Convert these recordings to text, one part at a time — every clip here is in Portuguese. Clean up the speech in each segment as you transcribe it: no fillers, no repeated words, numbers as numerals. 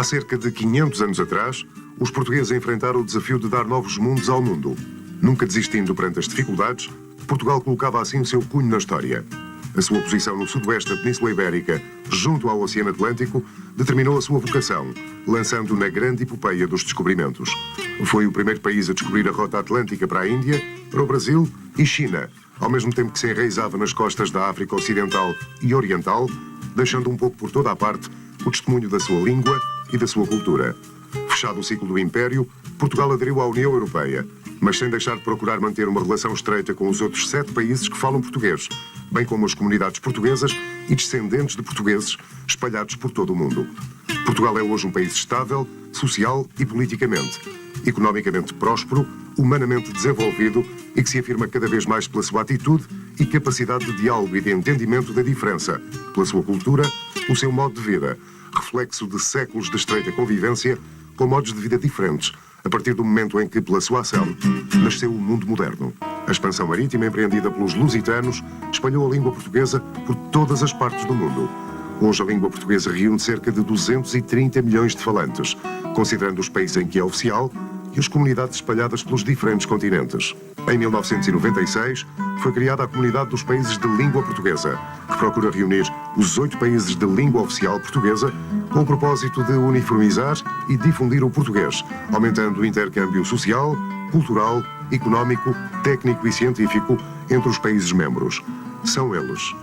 Há cerca de 500 anos atrás, os portugueses enfrentaram o desafio de dar novos mundos ao mundo. Nunca desistindo perante as dificuldades, Portugal colocava assim o seu cunho na história. A sua posição no sudoeste da Península Ibérica, junto ao Oceano Atlântico, determinou a sua vocação, lançando na grande epopeia dos descobrimentos. Foi o primeiro país a descobrir a rota atlântica para a Índia, para o Brasil e China, ao mesmo tempo que se enraizava nas costas da África Ocidental e Oriental, deixando um pouco por toda a parte o testemunho da sua língua e da sua cultura. Fechado o ciclo do Império, Portugal aderiu à União Europeia, mas sem deixar de procurar manter uma relação estreita com os outros 7 países que falam português, bem como as comunidades portuguesas e descendentes de portugueses espalhados por todo o mundo. Portugal é hoje um país estável, social e politicamente, economicamente próspero, humanamente desenvolvido e que se afirma cada vez mais pela sua atitude e capacidade de diálogo e de entendimento da diferença, pela sua cultura, pelo seu modo de vida, reflexo de séculos de estreita convivência com modos de vida diferentes, a partir do momento em que, pela sua ação, nasceu o mundo moderno. A expansão marítima empreendida pelos lusitanos espalhou a língua portuguesa por todas as partes do mundo. Hoje a língua portuguesa reúne cerca de 230 milhões de falantes, considerando os países em que é oficial e as comunidades espalhadas pelos diferentes continentes. Em 1996, foi criada a Comunidade dos Países de Língua Portuguesa, que procura reunir os 8 países de língua oficial portuguesa com o propósito de uniformizar e difundir o português, aumentando o intercâmbio social, cultural, económico, técnico e científico entre os países membros. São eles: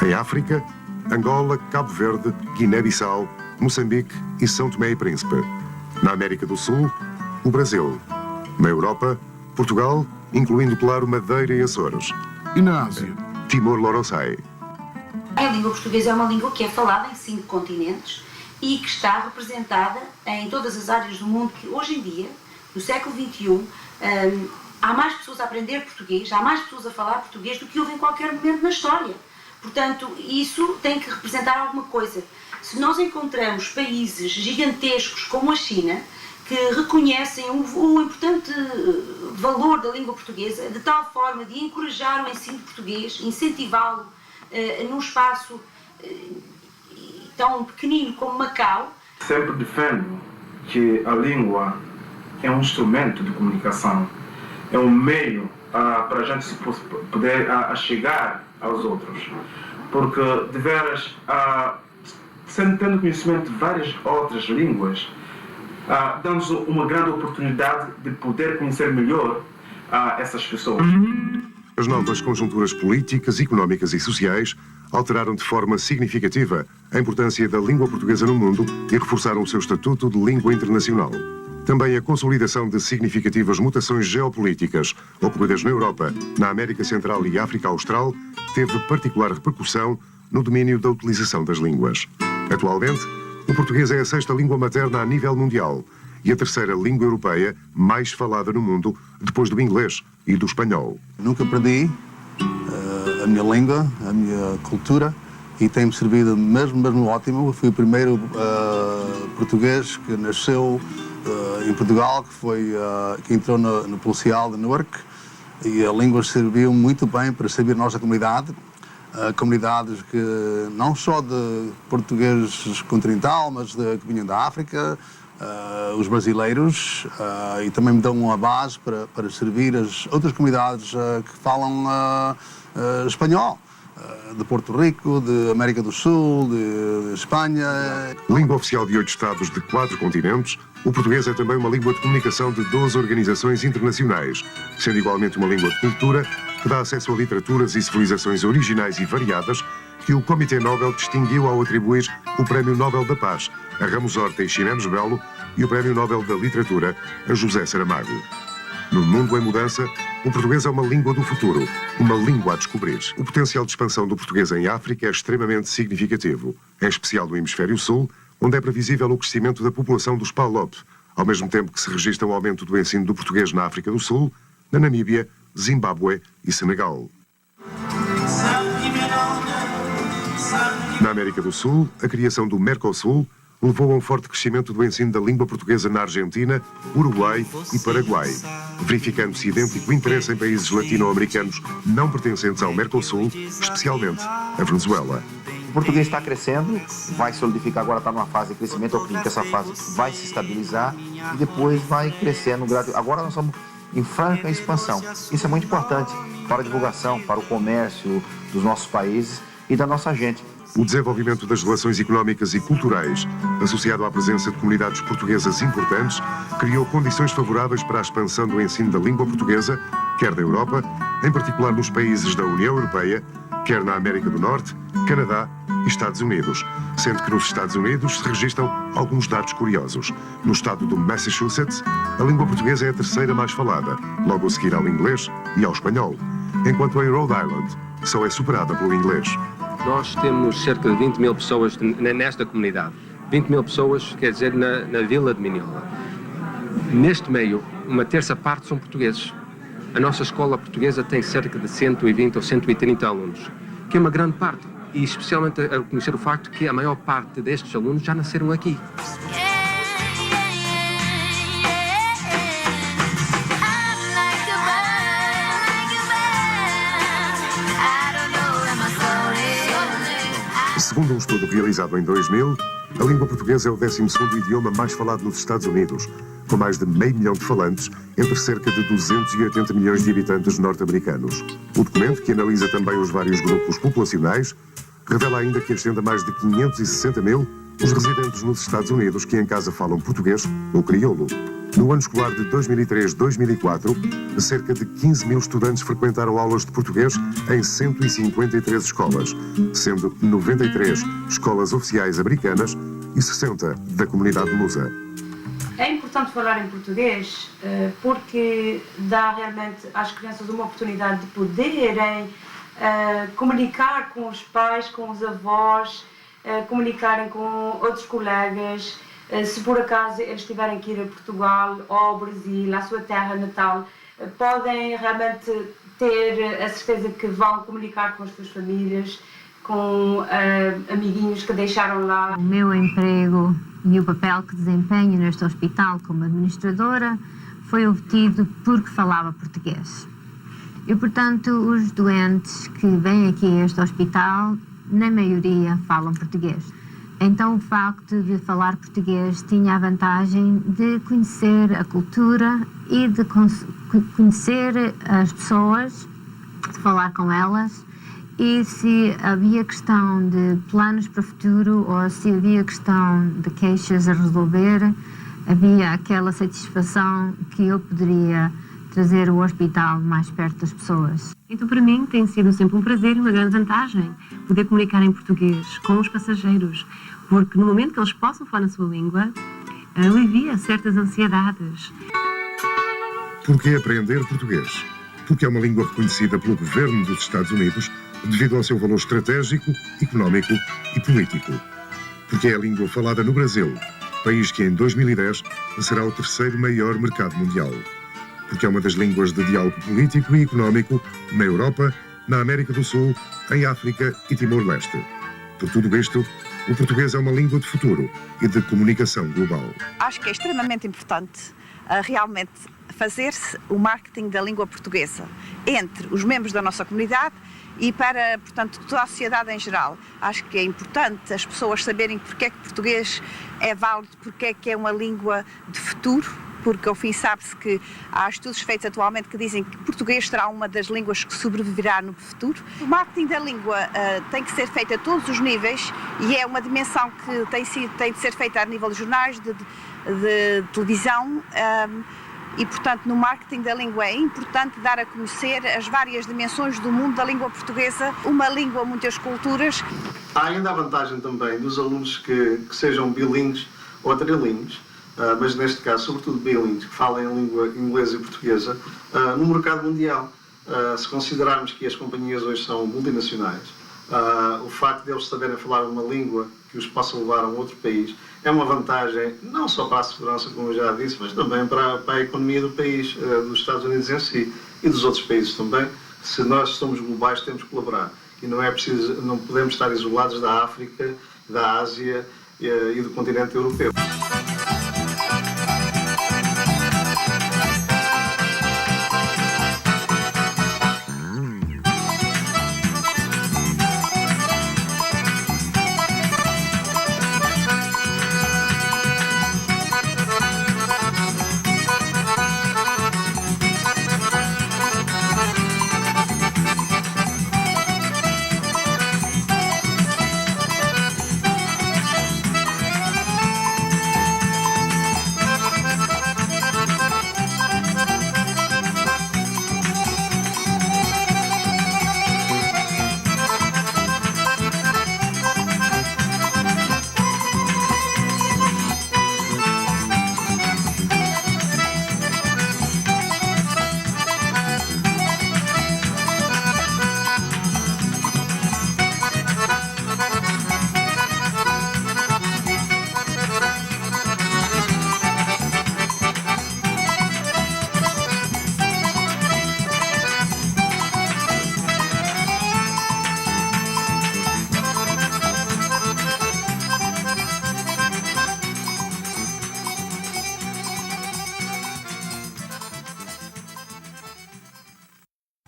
em África, Angola, Cabo Verde, Guiné-Bissau, Moçambique e São Tomé e Príncipe. Na América do Sul, o Brasil. Na Europa, Portugal, incluindo, claro, Madeira e Açores. E na Ásia? Timor-Leste. A língua portuguesa é uma língua que é falada em 5 continentes e que está representada em todas as áreas do mundo que hoje em dia, no século XXI, há mais pessoas a aprender português, há mais pessoas a falar português do que houve em qualquer momento na história. Portanto, isso tem que representar alguma coisa. Se nós encontramos países gigantescos como a China, que reconhecem o importante valor da língua portuguesa, de tal forma de encorajar o ensino de português, incentivá-lo num espaço tão pequenino como Macau. Sempre defendo que a língua é um instrumento de comunicação, é um meio para a gente poder chegar aos outros, porque de veras, tendo conhecimento de várias outras línguas, damos uma grande oportunidade de poder conhecer melhor essas pessoas. As novas conjunturas políticas, económicas e sociais alteraram de forma significativa a importância da língua portuguesa no mundo e reforçaram o seu estatuto de língua internacional. Também a consolidação de significativas mutações geopolíticas ocorridas na Europa, na América Central e África Austral teve particular repercussão no domínio da utilização das línguas. Atualmente, o português é a 6ª língua materna a nível mundial e a 3ª língua europeia mais falada no mundo, depois do inglês e do espanhol. Nunca perdi a minha língua, a minha cultura, e tem-me servido mesmo ótimo. Eu fui o primeiro português que nasceu em Portugal, que entrou no Policial de Newark, e a língua serviu muito bem para servir a nossa comunidade. Comunidades que não só de portugueses continental, mas que vinham da África, os brasileiros, e também me dão uma base para servir as outras comunidades que falam espanhol, de Porto Rico, de América do Sul, de Espanha. Língua oficial de 8 estados de 4 continentes, o português é também uma língua de comunicação de 12 organizações internacionais, sendo igualmente uma língua de cultura que dá acesso a literaturas e civilizações originais e variadas que o Comitê Nobel distinguiu ao atribuir o Prémio Nobel da Paz a Ramos Horta e Ximenes Belo e o Prémio Nobel da Literatura a José Saramago. No mundo em mudança, o português é uma língua do futuro, uma língua a descobrir. O potencial de expansão do português em África é extremamente significativo, em especial no Hemisfério Sul, onde é previsível o crescimento da população dos PALOP, ao mesmo tempo que se registra um aumento do ensino do português na África do Sul, na Namíbia, Zimbábue e Senegal. Na América do Sul, a criação do Mercosul levou a um forte crescimento do ensino da língua portuguesa na Argentina, Uruguai e Paraguai, verificando-se idêntico interesse em países latino-americanos não pertencentes ao Mercosul, especialmente a Venezuela. O português está crescendo, vai solidificar, agora está numa fase de crescimento, eu acredito que essa fase vai se estabilizar e depois vai crescendo. Agora nós estamos em franca expansão. Isso é muito importante para a divulgação, para o comércio dos nossos países e da nossa gente. O desenvolvimento das relações económicas e culturais, associado à presença de comunidades portuguesas importantes, criou condições favoráveis para a expansão do ensino da língua portuguesa, quer da Europa, em particular nos países da União Europeia, quer na América do Norte, Canadá e Estados Unidos, sendo que nos Estados Unidos se registram alguns dados curiosos. No estado do Massachusetts, a língua portuguesa é a terceira mais falada, logo a seguir ao inglês e ao espanhol, enquanto em Rhode Island só é superada pelo inglês. Nós temos cerca de 20 mil pessoas nesta comunidade. 20 mil pessoas, quer dizer, na Vila de Minhola. Neste meio, uma terça parte são portugueses. A nossa escola portuguesa tem cerca de 120 ou 130 alunos, que é uma grande parte. E especialmente a reconhecer o facto que a maior parte destes alunos já nasceram aqui. Segundo um estudo realizado em 2000, a língua portuguesa é o 12º idioma mais falado nos Estados Unidos, com mais de 500 mil de falantes entre cerca de 280 milhões de habitantes norte-americanos. O documento, que analisa também os vários grupos populacionais, revela ainda que ascende a mais de 560 mil os residentes nos Estados Unidos que em casa falam português ou crioulo. No ano escolar de 2003-2004, cerca de 15 mil estudantes frequentaram aulas de português em 153 escolas, sendo 93 escolas oficiais americanas e 60 da comunidade lusa. É importante falar em português porque dá realmente às crianças uma oportunidade de poderem comunicar com os pais, com os avós, comunicarem com outros colegas. Se por acaso eles tiverem que ir a Portugal ou ao Brasil, à sua terra natal, podem realmente ter a certeza que vão comunicar com as suas famílias, com amiguinhos que deixaram lá. O meu emprego e o papel que desempenho neste hospital como administradora foi obtido porque falava português. E, portanto, os doentes que vêm aqui a este hospital, na maioria, falam português. Então, o facto de falar português tinha a vantagem de conhecer a cultura e de conhecer as pessoas, de falar com elas. E se havia questão de planos para o futuro ou se havia questão de queixas a resolver, havia aquela satisfação que eu poderia trazer o hospital mais perto das pessoas. Então, para mim, tem sido sempre um prazer e uma grande vantagem poder comunicar em português com os passageiros, porque no momento que eles possam falar na sua língua, alivia certas ansiedades. Por que aprender português? Porque é uma língua reconhecida pelo governo dos Estados Unidos devido ao seu valor estratégico, económico e político. Porque é a língua falada no Brasil, país que em 2010 será o terceiro maior mercado mundial. Porque é uma das línguas de diálogo político e económico na Europa, na América do Sul, em África e Timor-Leste. Por tudo isto, o português é uma língua de futuro e de comunicação global. Acho que é extremamente importante realmente fazer-se o marketing da língua portuguesa entre os membros da nossa comunidade e para, portanto, toda a sociedade em geral. Acho que é importante as pessoas saberem porque é que português é válido, porque é que é uma língua de futuro, porque ao fim sabe-se que há estudos feitos atualmente que dizem que português será uma das línguas que sobreviverá no futuro. O marketing da língua tem que ser feito a todos os níveis e é uma dimensão que tem de ser feita a nível de jornais, de televisão e, portanto, no marketing da língua é importante dar a conhecer as várias dimensões do mundo da língua portuguesa, uma língua, muitas culturas. Há ainda a vantagem também dos alunos que sejam bilíngues ou trilíngues, mas neste caso, sobretudo bilíngues, que falem a língua inglesa e portuguesa, no mercado mundial. Se considerarmos que as companhias hoje são multinacionais, o facto de eles saberem falar uma língua que os possa levar a um outro país é uma vantagem não só para a segurança, como eu já disse, mas também para a economia do país, dos Estados Unidos em si e dos outros países também. Se nós somos globais, temos que colaborar e não podemos estar isolados da África, da Ásia e do continente europeu.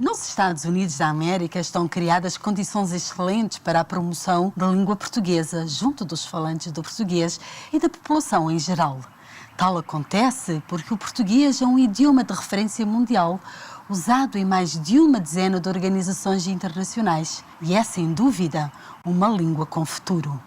Nos Estados Unidos da América estão criadas condições excelentes para a promoção da língua portuguesa junto dos falantes do português e da população em geral. Tal acontece porque o português é um idioma de referência mundial, usado em mais de uma dezena de organizações internacionais e é, sem dúvida, uma língua com futuro.